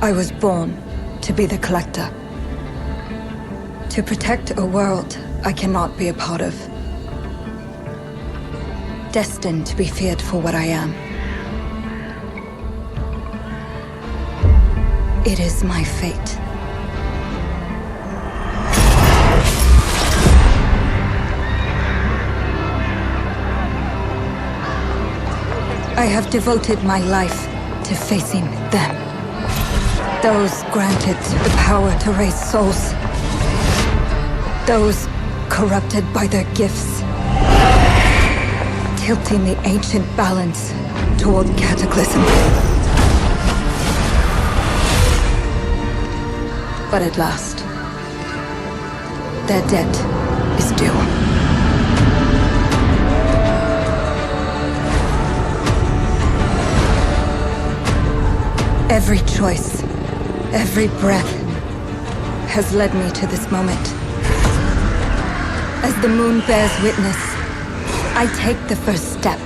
I was born to be the collector. To protect a world I cannot be a part of. Destined to be feared for what I am. It is my fate. I have devoted my life to facing them. Those granted the power to raise souls. Those corrupted by their gifts. Tilting the ancient balance toward cataclysm. But at last, their debt is due. Every choice, every breath, has led me to this moment. As the moon bears witness, I take the first step.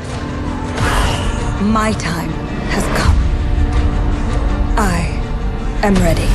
My time has come. I am ready.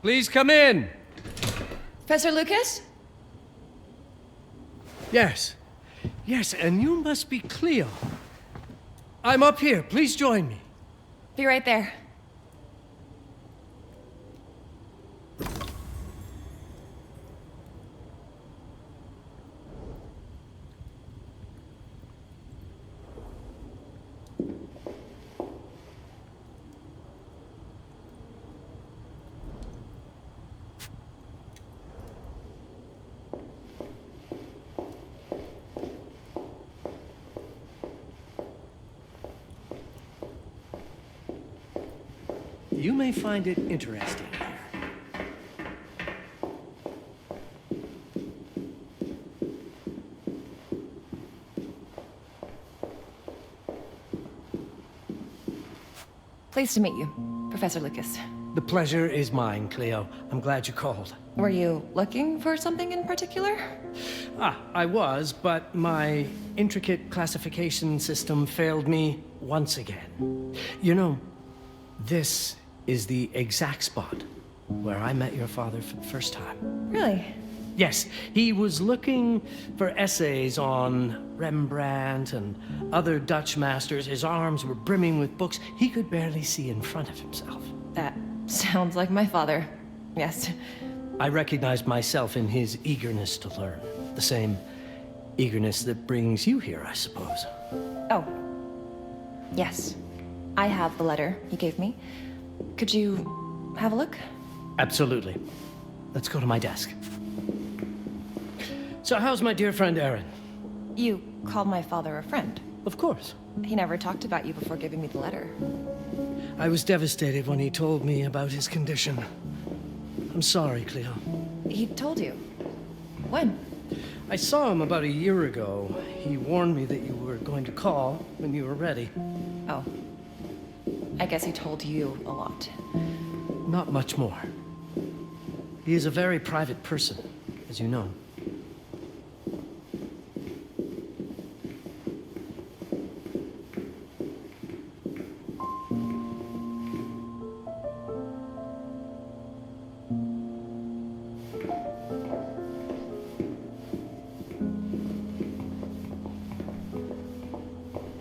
Please come in. Professor Lucas? Yes. Yes, and you must be Cleo. I'm up here. Please join me. Be right there. You may find it interesting here. Pleased to meet you, Professor Lucas. The pleasure is mine, Cleo. I'm glad you called. Were you looking for something in particular? I was, but my intricate classification system failed me once again. You know, this is the exact spot where I met your father for the first time. Really? Yes, he was looking for essays on Rembrandt and other Dutch masters. His arms were brimming with books. He could barely see in front of himself. That sounds like my father. Yes. I recognized myself in his eagerness to learn. The same eagerness that brings you here, I suppose. Oh. Yes. I have the letter you gave me. Could you have a look? Absolutely. Let's go to my desk. So how's my dear friend Aaron? You called my father a friend. Of course. He never talked about you before giving me the letter. I was devastated when he told me about his condition. I'm sorry, Cleo. He told you? When? I saw him about a year ago. He warned me that you were going to call when you were ready. Oh. I guess he told you a lot. Not much more. He is a very private person, as you know.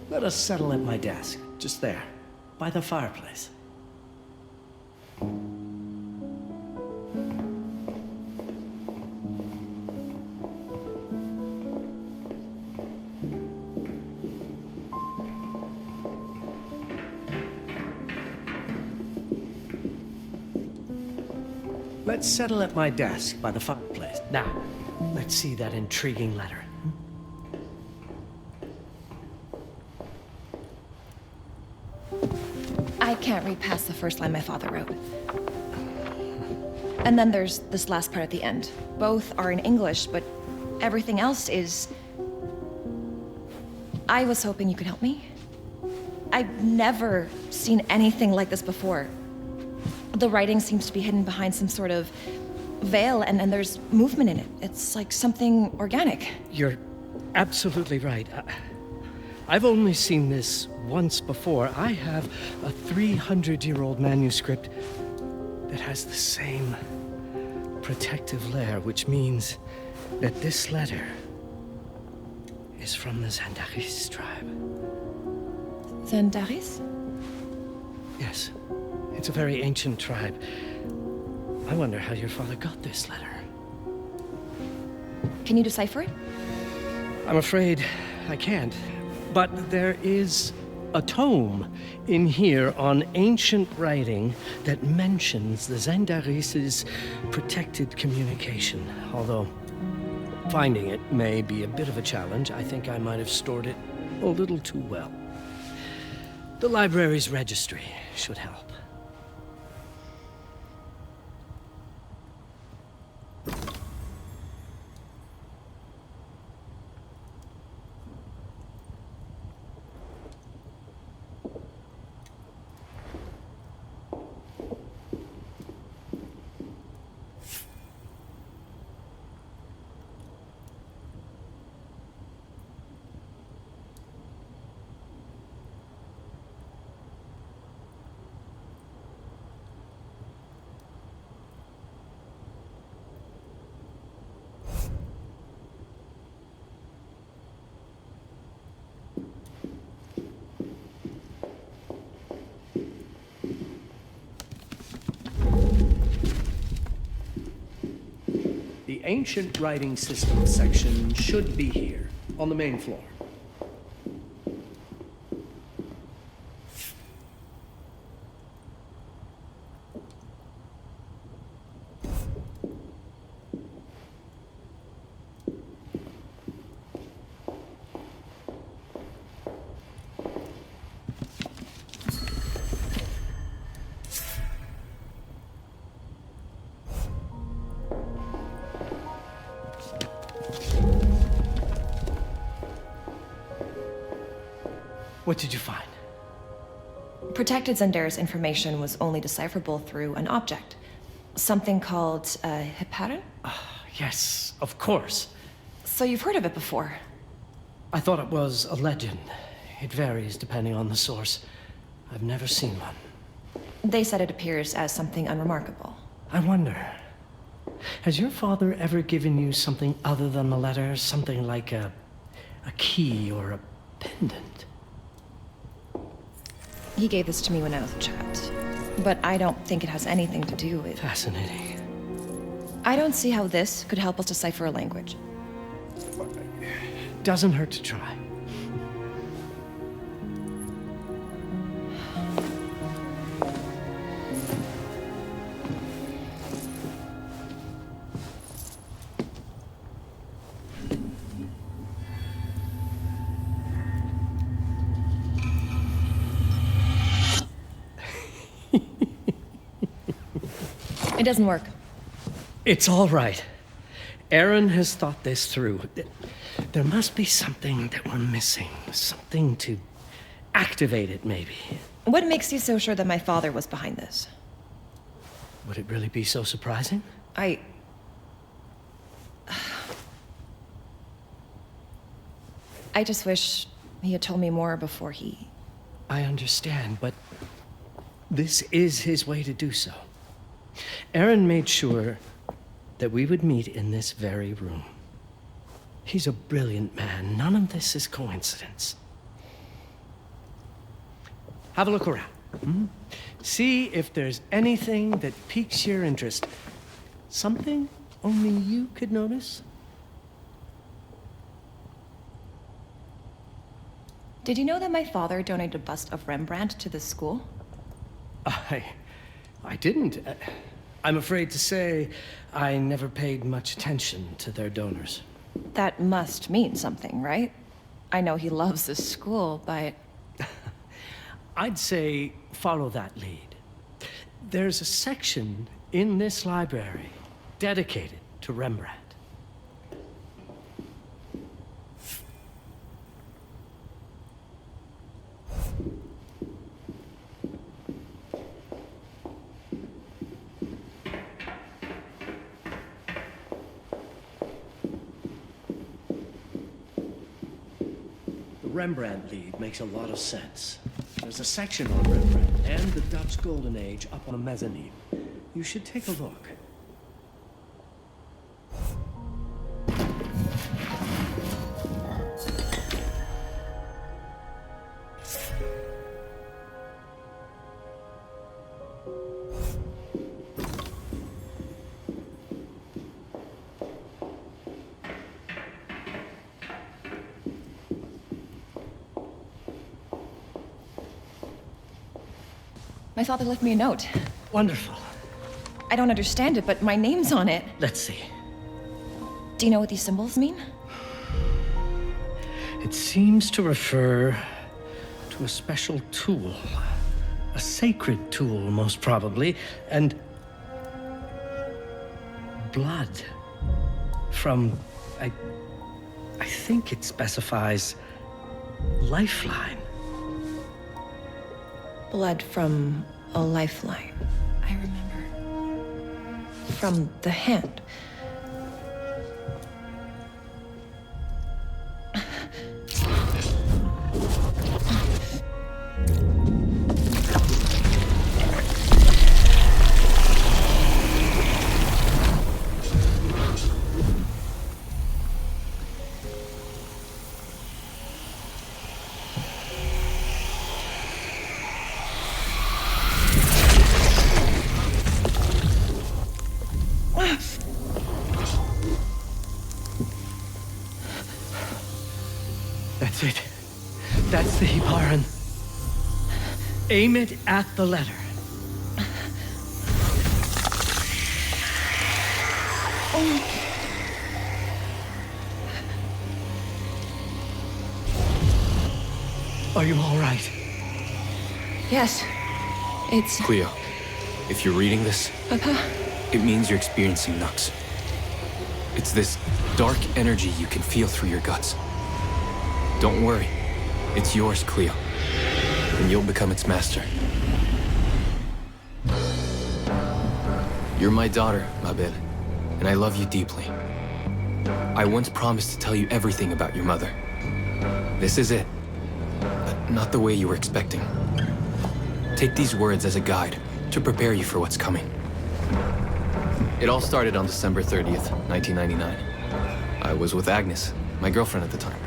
Let us settle at my desk, just there, by the fireplace. Let's settle at my desk by the fireplace. Now, let's see that intriguing letter. I can't read past the first line my father wrote. And then there's this last part at the end. Both are in English, but everything else is... I was hoping you could help me. I've never seen anything like this before. The writing seems to be hidden behind some sort of veil, and there's movement in it. It's like something organic. You're absolutely right. I've only seen this once before. I have a 300-year-old manuscript that has the same protective layer, which means that this letter is from the Zandaris tribe. Zandaris? Yes. It's a very ancient tribe. I wonder how your father got this letter. Can you decipher it? I'm afraid I can't. But there is a tome in here on ancient writing that mentions the Zandaris' protected communication. Although finding it may be a bit of a challenge. I think I might have stored it a little too well. The library's registry should help. The ancient writing system section should be here, on the main floor. What did you find? Protected Zendara's information was only decipherable through an object. Something called a heparin? Yes, of course. So you've heard of it before? I thought it was a legend. It varies depending on the source. I've never seen one. They said it appears as something unremarkable. I wonder, has your father ever given you something other than a letter? Something like a key or a pendant? He gave this to me when I was a child. But I don't think it has anything to do with... Fascinating. I don't see how this could help us decipher a language. Doesn't hurt to try. It doesn't work. It's all right. Aaron has thought this through. There must be something that we're missing. Something to activate it, maybe. What makes you so sure that my father was behind this? Would it really be so surprising? I just wish he had told me more before he... I understand, but this is his way to do so. Aaron made sure that we would meet in this very room. He's a brilliant man. None of this is coincidence. Have a look around. See if there's anything that piques your interest. Something only you could notice. Did you know that my father donated a bust of Rembrandt to this school? I didn't. I'm afraid to say I never paid much attention to their donors. That must mean something, right? I know he loves this school, but... I'd say follow that lead. There's a section in this library dedicated to Rembrandt. Rembrandt lead makes a lot of sense. There's a section on Rembrandt and the Dutch Golden Age up on a mezzanine. You should take a look. My father left me a note. Wonderful. I don't understand it, but my name's on it. Let's see. Do you know what these symbols mean? It seems to refer to a special tool. A sacred tool, most probably, and blood from, I think it specifies lifeline. Blood from a lifeline. I remember. From the hand. That's it. That's the Hibaran. Aim it at the letter. Are you all right? Yes. It's... Cleo, if you're reading this, Papa? it means you're experiencing Nux. It's this dark energy you can feel through your guts. Don't worry. It's yours, Cleo. And you'll become its master. You're my daughter, Mabel, and I love you deeply. I once promised to tell you everything about your mother. This is it, but not the way you were expecting. Take these words as a guide to prepare you for what's coming. It all started on December 30th, 1999. I was with Agnes, my girlfriend at the time.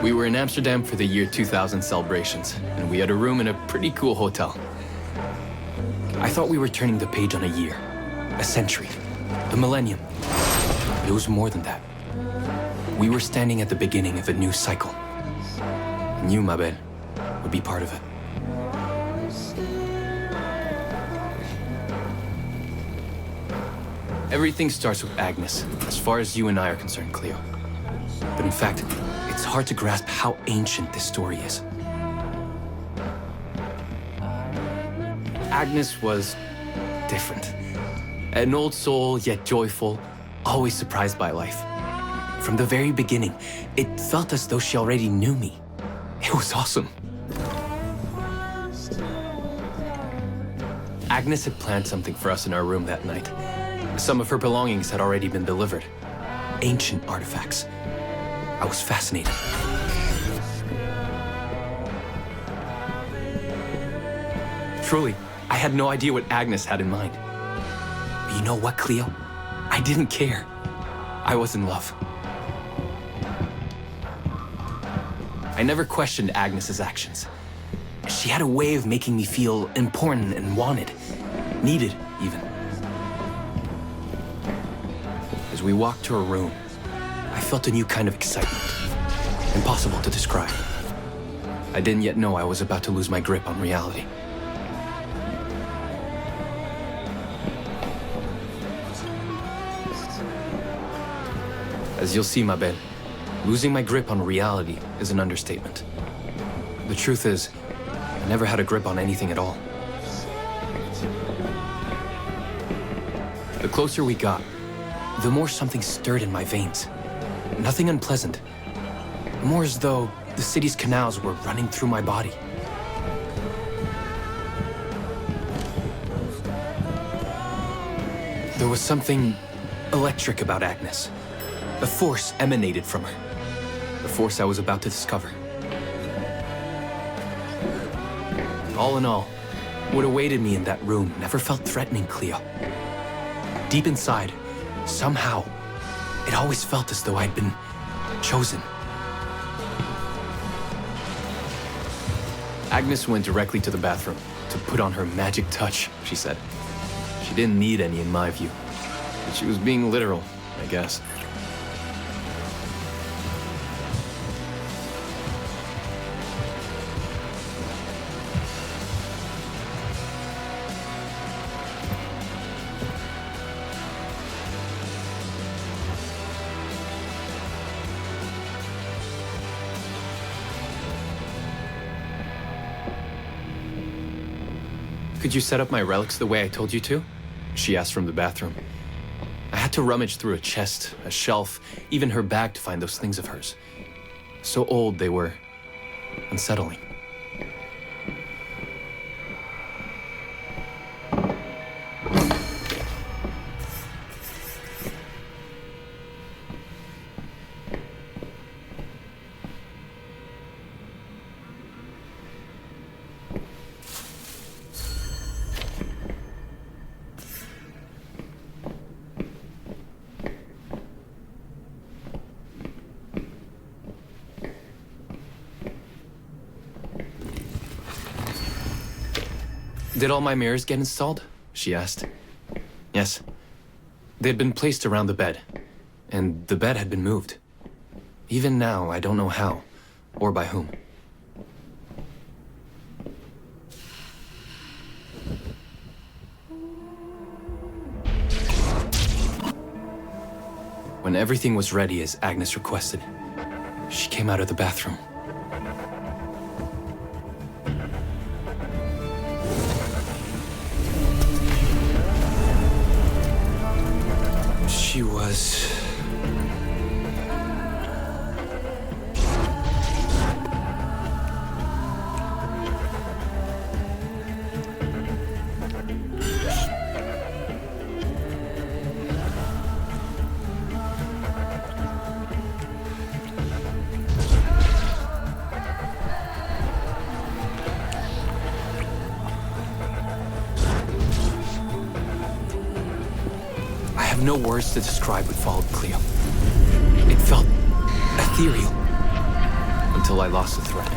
We were in Amsterdam for the year 2000 celebrations, and we had a room in a pretty cool hotel. I thought we were turning the page on a year, a century, a millennium. But it was more than that. We were standing at the beginning of a new cycle. And you, Mabel, would be part of it. Everything starts with Agnes, as far as you and I are concerned, Cleo. But in fact, it's hard to grasp how ancient this story is. Agnes was different. An old soul, yet joyful, always surprised by life. From the very beginning, it felt as though she already knew me. It was awesome. Agnes had planned something for us in our room that night. Some of her belongings had already been delivered. Ancient artifacts. I was fascinated. Truly, I had no idea what Agnes had in mind. But you know what, Cleo? I didn't care. I was in love. I never questioned Agnes's actions. She had a way of making me feel important and wanted. Needed, even. As we walked to her room, I felt a new kind of excitement. Impossible to describe. I didn't yet know I was about to lose my grip on reality. As you'll see, Mabel, losing my grip on reality is an understatement. The truth is, I never had a grip on anything at all. The closer we got, the more something stirred in my veins. Nothing unpleasant. More as though the city's canals were running through my body. There was something electric about Agnes. A force emanated from her. The force I was about to discover. All in all, what awaited me in that room never felt threatening, Cleo. Deep inside, somehow, it always felt as though I'd been chosen. Agnes went directly to the bathroom to put on her magic touch, she said. She didn't need any in my view, but she was being literal, I guess. Could you set up my relics the way I told you to? She asked from the bathroom. I had to rummage through a chest, a shelf, even her bag to find those things of hers. So old they were unsettling. Did all my mirrors get installed? She asked. Yes. They had been placed around the bed, and the bed had been moved. Even now, I don't know how, or by whom. When everything was ready as Agnes requested, she came out of the bathroom. She was... no words to describe what followed, Cleo. It felt ethereal until I lost the thread.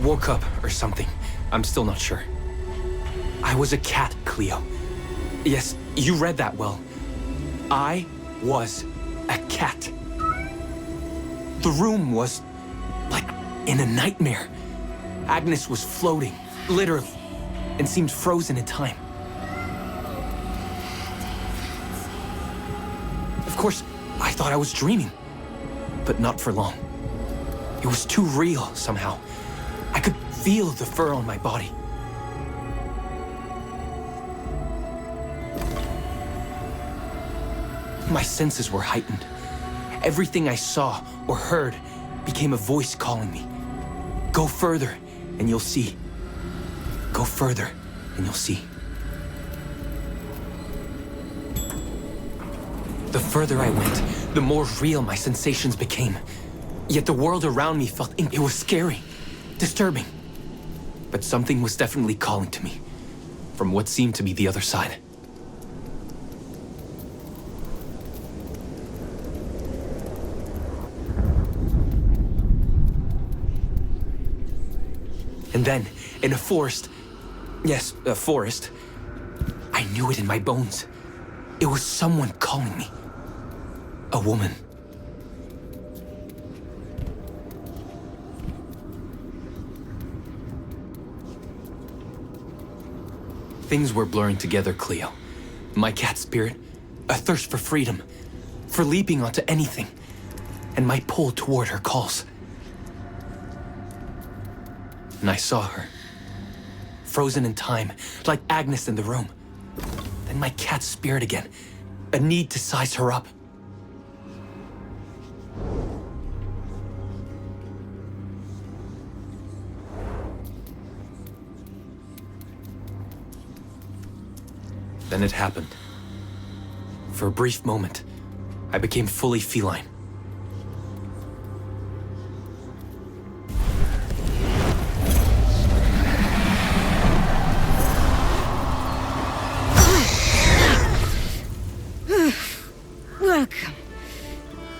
Woke up or something. I'm still not sure. I was a cat, Cleo. Yes, you read that well. I was a cat. The room was like in a nightmare. Agnes was floating, literally, and seemed frozen in time. Of course, I thought I was dreaming, but not for long. It was too real somehow. I could feel the fur on my body. My senses were heightened. Everything I saw or heard became a voice calling me. Go further, and you'll see. Go further, and you'll see. The further I went, the more real my sensations became. Yet the world around me felt it was scary. Disturbing. But something was definitely calling to me, from what seemed to be the other side. And then, in a forest, yes, a forest, I knew it in my bones. It was someone calling me. A woman. Things were blurring together, Cleo. My cat spirit, a thirst for freedom, for leaping onto anything, and my pull toward her calls. And I saw her, frozen in time, like Agnes in the room. Then my cat spirit again, a need to size her up. Then it happened. For a brief moment, I became fully feline. Welcome,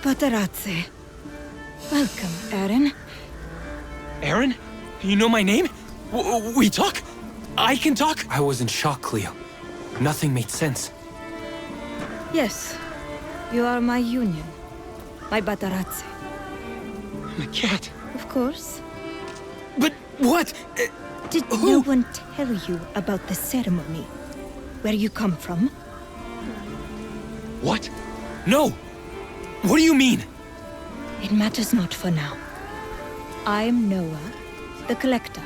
Patarazzi. Welcome, Aaron. Aaron? You know my name? We talk? I can talk? I was in shock, Cleo. Nothing made sense. Yes, you are my union, my Patarazzi. I'm a cat. Of course. But what? Did no one tell you about the ceremony? Where you come from? What? No! What do you mean? It matters not for now. I'm Noah, the Collector.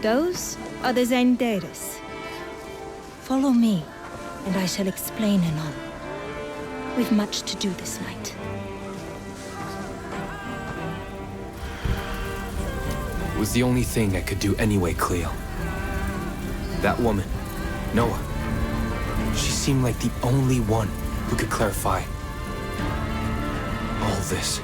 Those are the Zendaris. Follow me, and I shall explain anon. We've much to do this night. It was the only thing I could do anyway, Cleo. That woman, Noah, she seemed like the only one who could clarify all this.